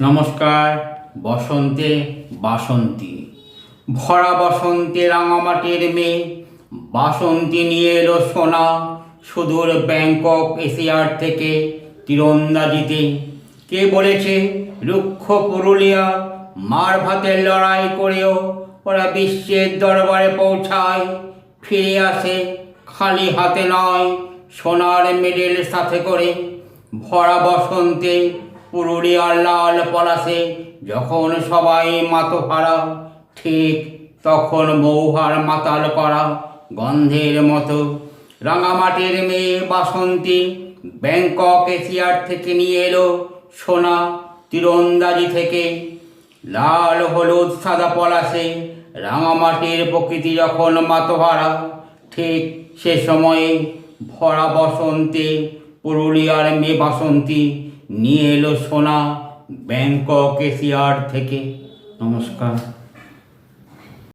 নমস্কার। বসন্তে বাসন্তী, ভরা বসন্তে রাঙামাটির মেয়ে বাসন্তী নিয়ে এলো সোনা সুদূর ব্যাংকক এশিয়ার থেকে তীরন্দাজিতে। কে বলেছে রুক্ষ পুরুলিয়া মার ভাতের লড়াই করেও ওরা বিশ্বের দরবারে পৌঁছায়, ফিরে আসে খালি হাতে নয়, সোনার মেডেল সাথে করে। ভরা বসন্তে পুরুলিয়ার লাল পলাশে যখন সবাই মাতোহারা, ঠিক তখন মৌহার মাতাল করা গন্ধের মতো রাঙামাটির মেয়ে বাসন্তী ব্যাংকক এশিয়ার থেকে নিয়ে এলো সোনা তীরন্দাজি থেকে। লাল হলুদ সাদা পলাশে রাঙামাটির প্রকৃতি যখন মাতোহারা, ঠিক সে সময়ে ভরা বসন্তে পুরুলিয়ার মেয়ে বাসন্তী নিয়ে এলো সোনা ব্যাংকক এশিয়ার থেকে। নমস্কার।